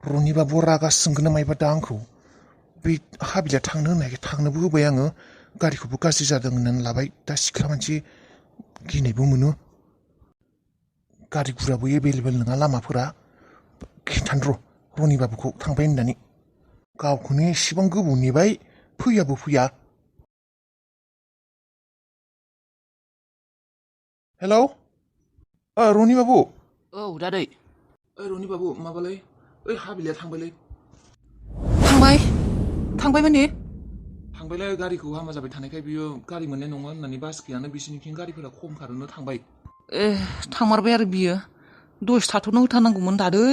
रनि बाबुआ रागा जोंगोन ना मायबा दा आंखौ बे हाबिला थांनो होननायखाय थांनोबो होबाय आङो गारिखौबो गाज्रि जादों होननानै लाबाय दा सिख्ला मानसि गिनायबो मोनो गारि गुराबो एभेलेबेल नङा लामाफोरा खिन्थानो रनि बाबुखौ थांबाय होननानै गावखौनो एसेबां गोबाव नेबाय फैयाबो फैया हेलौ रनि बाबु औ दादै रनि बाबु माबालै ओइ हाबिलिया थांबायलै थांबाय माने थांबायलै गारिखौ हामा जाबाय थानायखाय बियो गारि मोननाय नङा होननानै बास गैयानो बिसिनिथिं गारिफोरा खम खारोनो थांबाय थांमारबाय आरो बियो दसे थाथ'नो होथारनांगौमोन दादै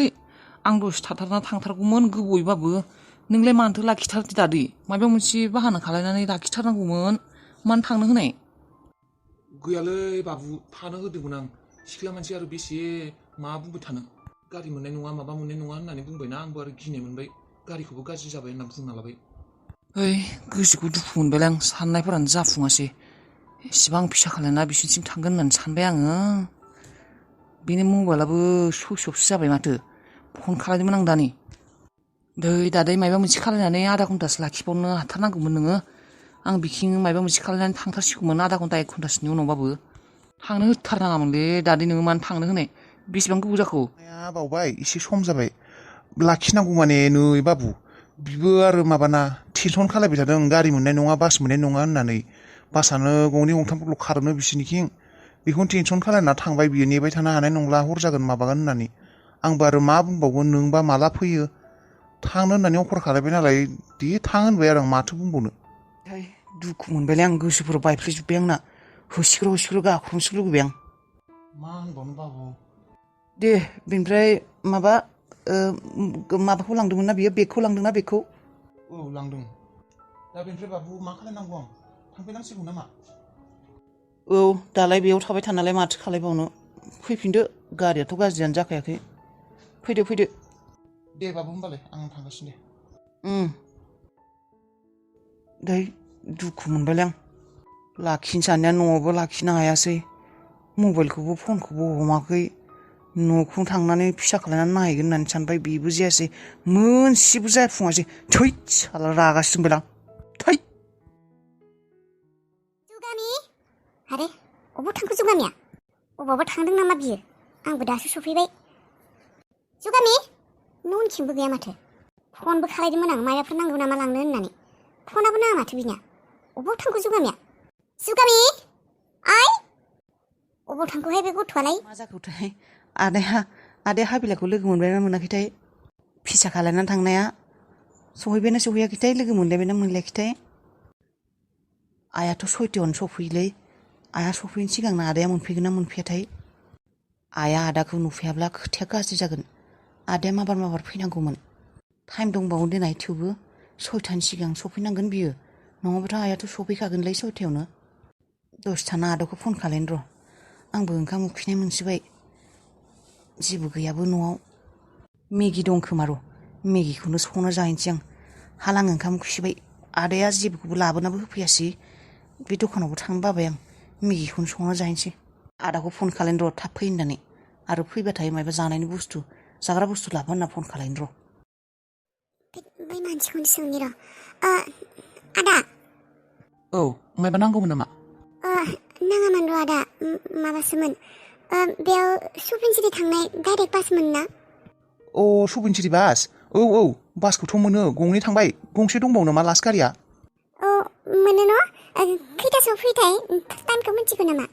आं दसे थाथारना थांथारगौमोन गोबावैबाबो नोंलाय मानोथो लाखिथारदो दादै माबा मोनसे बाहाना खालायनानै लाखिथारनांगौमोन मानो थांनो होनाय गैयालै बाबु थानो होदोंमोन आं सिख्ला मानसि आरो बेसे मा बुंबाय थानो गारि मोननाय नङा माबा मोननाय नङा होननानै बुंबायना आंबो आरो गिनाय मोनबाय गारिखौबो गाज्रि जाबाय होनना बुंना लाबाय गोसोखौ दुखु मोनबायलां साननायफोरानो जाफुङासै एसेबां फिसा खालायना बिसिनिसिम थांगोन होननानै सानबाय आङो बेनि मबाइलाबो सुइस अफसो जाबाय माथो फन खालायदोंमोन आं दानि दादै माबा मोनसे खालायनानै आधा घन्टासो लाखिबावनो हाथारनांगौमोन नोङो आं बिखिं माबा मोनसे खालायनानै थांथारसिगौमोन आधा घन्टा 1 घन्टासोनि उनावबाबो थांनो होथारनाङामोनलै दादै नोङो मानो थांनो होनाय बेसेबां गोबाव जाखो बावबाय एसे सम जाबाय लाखिनांगौ माने नै बाबु बिबो आरो माबाना टेनसन खालायबाय थादों गारि मोननाय नङा बास मोननाय नङा होननानै बासानो गंनै गंथामफोरल' खारोनो बिसोरनिथिं बेखौनो टेनसन खालायना थांबाय बियो नेबाय थानो हानाय नंला हर जागोन माबागोन होननानै आंबो आरो मा बुंबावगोन नोंबा माला फैयो थांनो होननानै अफार खालायबाय नालाय दे थां होनबाय आरो आं माथो बुंबावनो दुखु मोनबायलै आं गोसोफोराव बायफ्लेजोब्बाय आंना होसिख्र' गाख्रबनोसो लुगैबाय आं मा होनबावनो बाबु दे बेनिफ्राय माबाखौ लांदोंमोन ना बियो बेगखौ लांदोंना बेगखौ औ लांदों दा बेनिफ्राय बाबु मा खालायनांगौ आं थांफैनांसिगौ नामा औ दालाय बेयाव थाबाय थानालाय माथो खालायबावनो फैफिनदो गारियाथ' गाज्रियानो जाखायाखै फैदो दे बाबु होमबालाय आं थांगासिनो दे दुखु मोनबायलै आं लाखिनो साननाया न'आवबो लाखिनो हायासै मबाइलखौबो फनखौबो हमाखै न'खौ थांनानै फिसा खालायनानै नायहैगोन होननानै सानबाय बेबो जायासै मोनसेबो जाफुङासै थै साला रागा जोंबायलां थै जुगामि आरे अबाव थांखो जुगामिया अबावबा थांदों नामा बियो आंबो दासो सफैबाय जुगामि न'उनथिंबो गैया माथो फनबो खालायदोंमोन आं मायाफोर नांगौ नामा लांनो होननानै फनाबो नाङा माथो बिना अबाव थांखो जुगामिया जुगामि आइ अबाव थांखोहाय बे गथ'आलाय मा जाखोथाय आदाया हाबिलाखौ लोगो मोनबायना मोनाखैथाय फिसा खालायनानै थांनाया सहैबायना सहैयाखैथाय लोगो मोनलायबायना मोनलायाखैथाय आइयाथ' 6थायावनो सफैयोलै आइया सफैनो सिगांनो आदाया मोनफैगोन ना मोनफैयाथाय आइया आदाखौ नुफैयाब्ला खोथाया गाज्रि जागोन आदाया माबार फैनांगौमोन टाइम दंबावो देनाय थेवबो 6थानि सिगां सफैनांगोन बियो नङाबाथ' आइयाथ' सफैखागोनलै 6थायावनो दसे थाना आदाखौ फन खालायनो र' आंबो ओंखाम उखैनाय मोनसोबाय जेबो गैयाबो न'आव मेगि दं खोमा र' मेगिखौनो संना जाहैनोसै आं हालां ओंखाम उखैसोबाय आदाया जेबोखौबो लाबोनाबो होफैयासै बे दखानावबो थांनो बाबाय आं मेगिखौनो संना जाहैनोसै आदाखौ फन खालायनो र' थाब फै होननानै आरो फैबाथाय माबा जानायनि जाग्रा बुस्थु लाबो होनना फन खालायनो र' बै मानसिखौनो सोंनि र' आदा औ माबा नांगौमोन नामा नाङामोन र' आदा माबासोमोन बेयाव सुफिनसिरि थांनाय डाइरेक्ट बासमोन ना सुबिनसिरि बास औ बासखौथ' मोनो गंनै थांबाय गंसे दंबावो नामा लास्ट गारिया मोनो न' खैथासोआव फैथाय टाइमखौ मिथिगौ नामा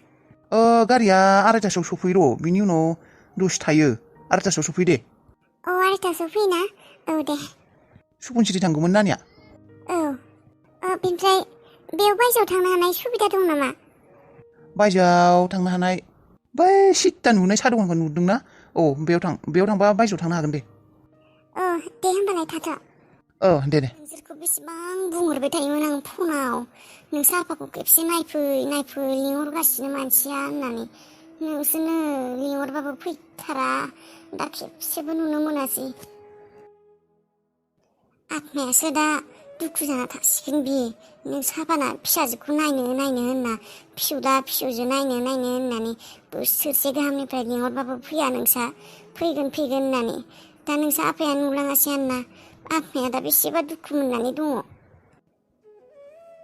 गारिया 2:30आव सफैयो र' बिनि उनाव दसे थायो 2:30आव सफैयो दे 2:30आव फैयोना औ दे सुबुनसिरि थांगौमोन नानिया बेनिफ्राय बेयाव बायजोआव थांनो हानाय सुबिदा दं नामा बायजोआव थांनो हानाय बै सिद्दा नुनाय साहा दखानखौ नुदोंना बेयाव थांबा बायजोआव थांनो हागोन दे दे होमबालाय थाथ' दे नोंसोरखौ बेसेबां बुंहरबाय थायोमोन आं फनाव नोंसोर आफाखौ खेबसे नायफै लिंहरगासिनो मानसिया होननानै नोंसोरनो लिंहरबाबो फैथारा दा खेबसेबो नुनो मोनासै आत्मायासो दा दुखु जाना थासिगोन बि नोंसोर आफाना फिसाजोखौ नायनो होनना फिसौला फिसौजो नायनो होननानै बोसोरसे गाहामनिफ्राय लिंहरबाबो फैया नोंसा फैगोन होननानै दा नोंसा आफाया नुलाङासै आरोना आफाया दा बेसेबा दुखु मोननानै दङ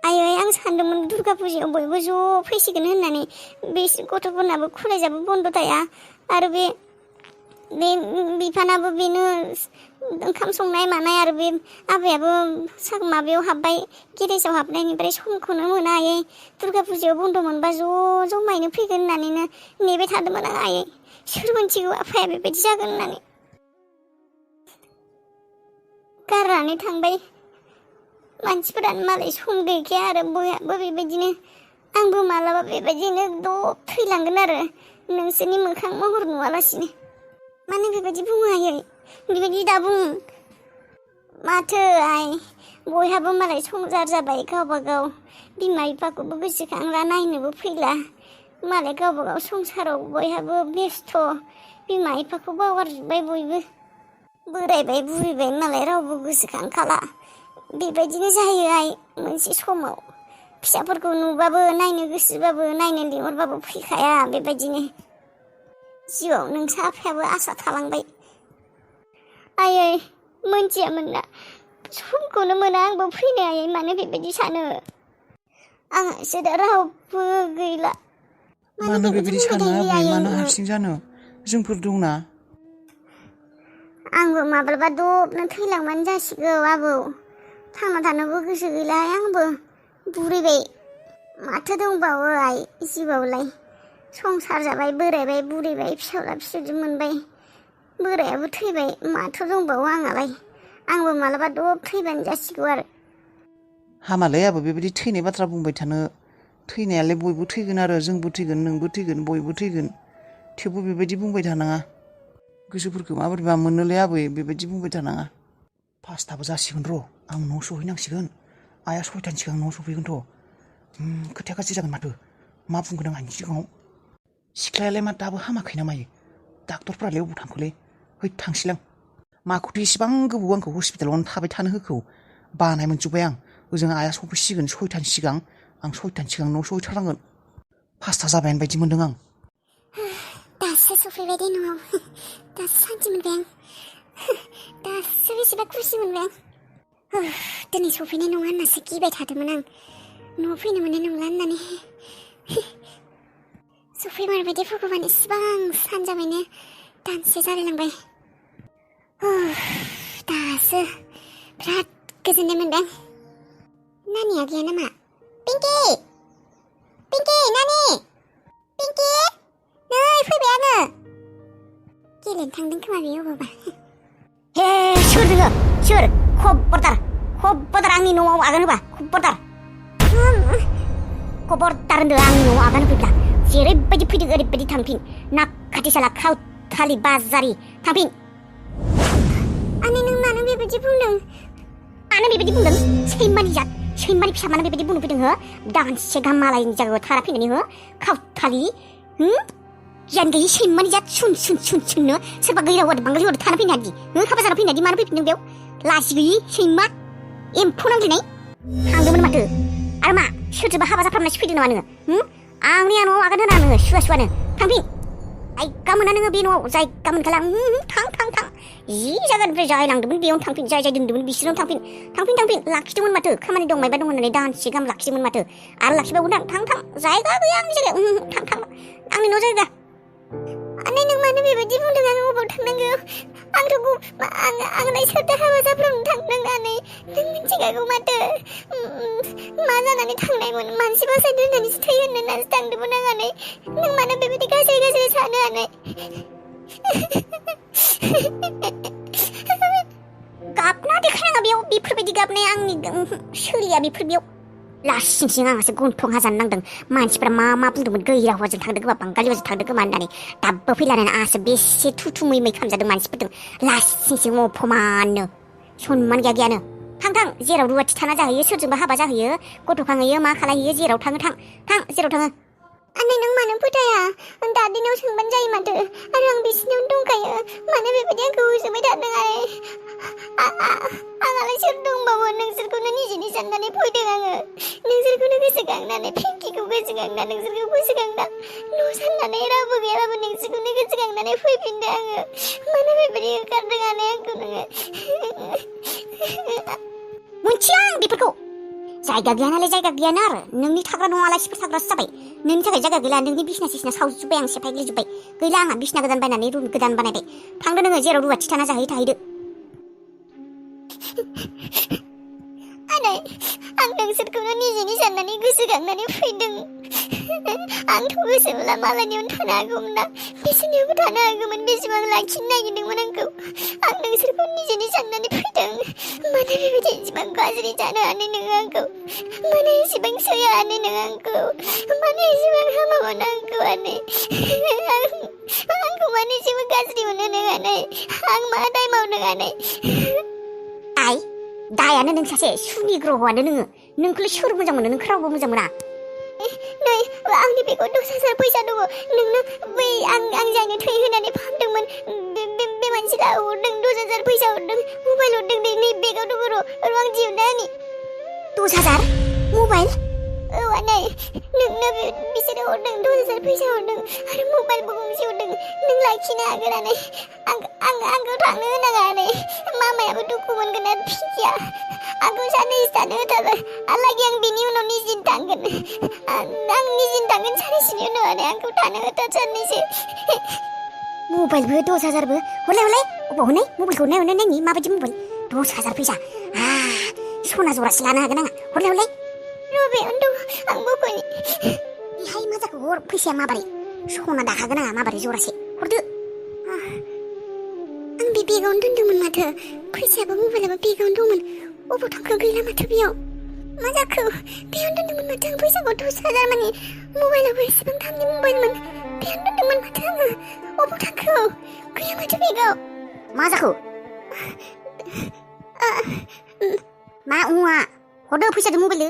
आयै आं सानदोंमोन दुर्गा फुजायाव बयबो ज' फैसिगोन होननानै बे गथ'फोरनाबो कलेजाबो बन्द' थाया आरो बे बिफानाबो बेनो ओंखाम संनाय मानाय आरो बे आफायाबो माबायाव हाबबाय गेरेजाव हाबनायनिफ्राय समखौनो मोना आयै दुर्गा फुजायाव बन्द' मोनबा ज' जमायैनो फैगोन होननानैनो नेबाय थादोंमोन आं आयै सोर मोनथिगौ आफाया बेबायदि जागोन होननानै गारनानै थांबाय मानसिफोरानो मालाय सम गैखाया आरो बयहाबो बेबायदिनो आंबो मालाबा बेबायदिनो थैलांगोन आरो नोंसोरनि मोखां महर नुवालासिनो मानो बेबायदि बुङो आयै बेबायदि दा बुं माथो आइ बयहाबो मालाय संसार जाबाय गावबा गाव बिमा बिफाखौबो गोसोखांला नायनोबो फैला मालाय गावबा गाव संसाराव बयहाबो बेस्थ' बिमा बिफाखौ बावगारजोब्बाय बयबो बोरायबाय बुरैबाय मालाय रावबो गोसोखांखाला बेबायदिनो जायो आइ मोनसे समाव फिसाफोरखौ नुबाबो नायनो गोसोबाबो नायनो लिंहरबाबो फैखाया बेबायदिनो जिउआव नोंसा आफायाबो आसा थालांबाय आयै मोनथियामोन ना समखौनो मोना आंबो फैनो आयै मानो बेबायदि सानो आंहासो दा रावबो गैला मानो बेबायदि सानो आबै मानो हारसिं जानो जोंफोर दंना आंबो माब्लाबा दबनो थैलांबानो जासिगौ आबौ थांना थानोबो गोसो गैला आंबो बुरैबाय माथो दंबावो आइ जिउआवलाय संसार जाबाय बोरायबाय बुरैबाय फिसाला फिसौजो मोनबाय बोरायाबो थैबाय माथो दंबावो आंहालाय आंबो मालाबा दब थैबानो जासिगौ आरो हामालै आबो बेबायदि थैनाय बाथ्रा बुंबाय थानो थैनायालाय बयबो थैगोन आरो जोंबो थैगोन नोंबो थैगोन बयबो थैगोन थेवबो बेबायदि बुंबाय थानाङा गोसोफोरखौ माबोरैबा मोननोलै आबै बेबायदि बुंबाय थानाङा फासथाबो जासिगोन र' आं न' सहैनांसिगोन आइया 6टानि सिगां न' सफैगोनथ' खोथाया गाज्रि जागोन माथो मा बुंगोन आं आइनि सिगाङाव सिख्लायालाय मा दाबो हामाखै ना मायो डाक्टरफ्रालाय अबाव थांखोलै है थांसैलां माखौथो एसेबां गोबाव आंखौ हस्पिटालावनो थाबाय थानो होखौ बानाय मोनजोब्बाय आं ओजों आइया सफैसिगोन 6टानि सिगां आं 6टानि सिगां न' सहैथारनांगोन 5टा जाबायानो बायदि मोनदों आं दासो सफैबाय दे न'आव दासो सान्थि मोनबाय आं दासो बेसेबा खुसि मोनबाय आं दिनै सफैनाय नङा होननासो गिबाय थादोंमोन आं न'आव फैनो मोननाय नंला होननानै सफैमारबाय दे भगबान इसिबां सान जाबायनो दानसे जालायलांबाय दासो बिराद गोजोननाय मोनदों नानिया गैया नामा पिंकि पिंकि नानि पिंकि नै फैबाय आङो गेलेनो थांदों खोमा बेयो अबावबा हे सोर दोङो सोर खबरदार आंनि न'आव आगान होबा खबरदार होनदों आंनि न'आव आगान होफैब्ला जेरैबायदि फैदों ओरैबायदि थांफिन नाखाथि साला खावथालि बाजारि थांफिन आनै नों मानो बेबायदि बुंदों सैमानि जात सैमानि फिसा मानो बेबायदि बुंनो फैदों हो दानसे गाहाम मालायनि जायगायाव थारा फैनानै हो खावथालि गियान गैयि सैमानि जात सुननो सोरबा गैराव बांगालि थाना फैनो हादि हाबा जाना फैनो हादि मानो फैफिनदों बेयाव लाजि गैयि सैमा एम्फौ नांग्लिनाय थांदोंमोन माथो आरो मा सोरजोंबा हाबा जाफ्रामनासो फैदों नामा नोङो आंनि न'आव आगान होना नोङो सुवानो थांफिन जायगा मोना नोङो बे न'आव जायगा मोनखाला थां जि जायगानिफ्राय जायलांदोंमोन बेयावनो थांफिन जाय दोनदोंमोन बिसोरावनो थांफिन लाखिदोंमोन माथो खामानि दं मायबा दं होननानै दानसे गाहाम लाखिदोंमोन माथो आरो लाखिबावगोन थां जायगा गैया आंनि जायगायाव थां आंनि न' जायगा आनै नों मानो बेबायदि बुंदों आं अबाव थांनांगौ आंलाय सोरथो हाबा जाफ्रामनो थांदों आनै नों मिथिखागौ माथो मा जानानै थांनायमोन मानसि बासायदो होननानैसो थैयो होननानैसो थांदोंमोन आं आनै नों मानो बेबायदि गाज्रि सानो आनै गाबना देखायनाङा बेयाव बेफोरबायदि गाबनाया आंनि सोलिया बेफोर बेयाव लासिंसिं आंहासो गन्थं हाजानो नांदों मानसिफ्रा मा बुंदोंमोन गैरा हौवाजों थांदों खोमा बांगालि हौवाजों थांदों खोमा होननानै दाबो फैलायनानै आंहासो बेसे थुथु मै खालामजादों मानसिफोरजों लासिंसिं अफमाननो सनमान गैयानो थां जेराव रुवाथि थाना जाहैयो सोरजोंबा हाबा जाहैयो गथ' खांहैयो मा खालायहैयो जेराव थाङो थां जेराव थाङो आनै नों मानो फोथाया दादिनाव सोंबानो जायो माथो आरो आं बिसिनियावनो दंखायो मानो बेबायदि आंखौ होसोबाय थादों आं मालाय सोर दंबावो नोंसोरखौनो निजेनि साननानै फैदों आङो नोंसोरखौनो गोसोखांनानै पिंकिखौ गोसोखांना नोंसोरखौ गोसोखांना न' साननानै रावबो गैयाबाबो नोंसोरखौनो गोसोखांनानै फैफिनदों आङो मानो बेबायदि होखारदों आनै आंखौ नोङो मोनथिया आं बेफोरखौ जायगा गैया नालाय जायगा गैयाना आरो नोंनि थाग्रा न'आ आलासिफोर थाग्रासो जाबाय नोंनि थाखाय जायगा गैला नोंनि बिसना सिसना सावजोब्बाय आं सेफायग्लिजोब्बाय गैला आंहा बिसना गोदान बायनानै रुम गोदान बानायबाय थांदो नोङो जेराव रुवाथि थाना जाहै थाहैदो आनै आं नोंसोरखौनो निजेनि साननानै गोसोखांनानै फैदों आंथ' गोसोब्ला मालायनियावनो थानो हागौमोन ना बिसोरनियावबो थानो हागौमोन बेसेबां लाखिनो नागिरदोंमोन आंखौ आं नोंसोरखौ निजेनि साननानै फैदों मानो बेबायदि एसेबां गाज्रि जानो हानो नोङो आंखौ मानो एसेबां सैया हानो नोङो आंखौ मानो एसेबां हामा मोनो आंखौ आनै आंखौ मानो एसेबां गाज्रि मोनो नों आनै आं मा दाय मावदों आनै आइ दायानो नों सासे सुनि ग्रहआनो नोंखौलाय सोर मोजां मोनो नोंखौ रावबो मोजां मोना नै आंनि बेगाव 10,000 फैसा दङ नोंनो बै आं जायनो थै होनानै फाहामदोंमोन बे मानसिया हरदों 10,000 फैसा हरदों मबाइल हरदों नै बेगाव दङ र' आं दिहुनना होनि 10,000 मबाइल औ आनै नोंनो बिसोरो हरदों 10,000 फैसा हरदों आरो मबाइलबो गंसे हरदों नों लाखिनो हागोन आनै आंखौ थांनो होनाङा आनै मामायाबो दुखु मोनगोन आरो पिंकिया आंखौ सानैसो थानो होथारबाय हालागि आं बिनि उनाव निजिन थांगोन आं निजिन थांगोन सानैसोनि उनाव आनै आंखौ थानो होथार सानैसो मबाइलबो 10,000बो हरलाय अबाव होनाय मबाइलखौ हरनाय नायनि माबायदि मबाइल 10,000 फैसा सना जरासे लानो हागोन आङो हरलाय रबेयावनो दं आं बख'नि बेहाय मा जाखो हर फैसाया माबारै सना दाखागोन आंहा माबारै जरासे हरदो आं बे बेगावनो दोन्दोंमोन माथो फैसायाबो मबाइलाबो बेगावनो दंमोन अबाव थांखो गैला माथो बेयाव मा जाखो बेयावनो दोन्दोंमोन माथो आं फैसाखौ 10,000 मानि मबाइलाबो एसेबां दामनि मबाइलमोन बेयावनो दोन्दोंमन माथो आङो अबाव थांखो गैया माथो बेगाव मा जाखो मा उआ हरदो फैसाजों मबाइलदो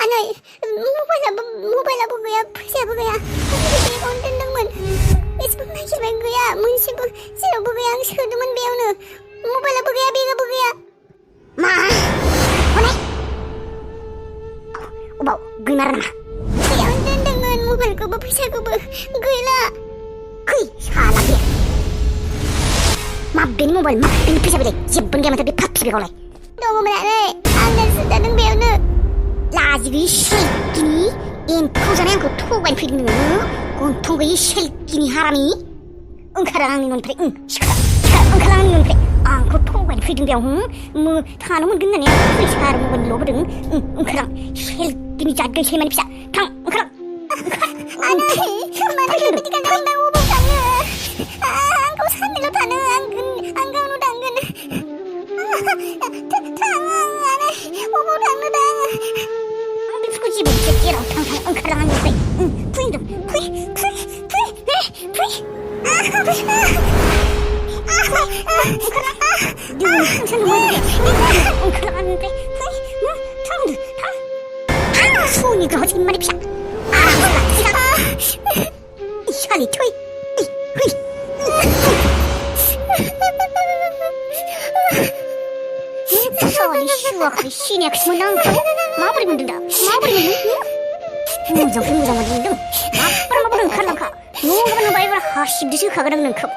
आनै मबाइलाबो गैया फैसायाबो गैया बेगावनो दोन्दोंमोन एसेबां नागिरबाय गैया मोनसेबो जेरावबो गैया आं सोदोंमोन बेयावनो मबाइलाबो गैया बेगाबो गैया मा हनै अबाव गैमारा नामा बेयावनो दोन्दोंमोन मबाइलखौबो फैसाखौबो गैला खै साला बे माबेनि मबाइल माबेनि फैसा बेलाय जेबो गैया माथो बे फाफि बेगावलाय दङमोन आनै आं सोदादों बेयावनो लाजि गैयि सेलकिनि एम्फौ जानाय आंखौ थगायनो फैदों नोङो गन्थं गैयि सेलकिनि हारामि ओंखार आंनि न'निफ्राय सिखार ओंखार आंनि न'निफ्राय आंखौ थगायनो फैदों बेयाव थानो मोनगोन होननानै आं फैसा आरो मबाइल ल'बोदों ओंखार आं सेलकिनि जाद गैयै सैमानि फिसा थां ओंखार आनै मानो बेबायदि खालामदों अबाव थाङो आंखौ साननैल' थानो आं गावनो थांगोन थाङो आनै अबाव थांनो दा आं बेफोरखौ जेबो जेराव थां ओंखार आंनिफ्राय फै होनदों फै सनि गाव सैमानि फिसा सालि थै सालि सुवाखै सिनायाखैमोन आंखौ माबोरै मोनदों दा माबोरै मोनदों मोजां मोनदों माब्रै ओंखारलांखा न' गाबोन बायबा हासिबदोसो होखागोन आं नोंखौ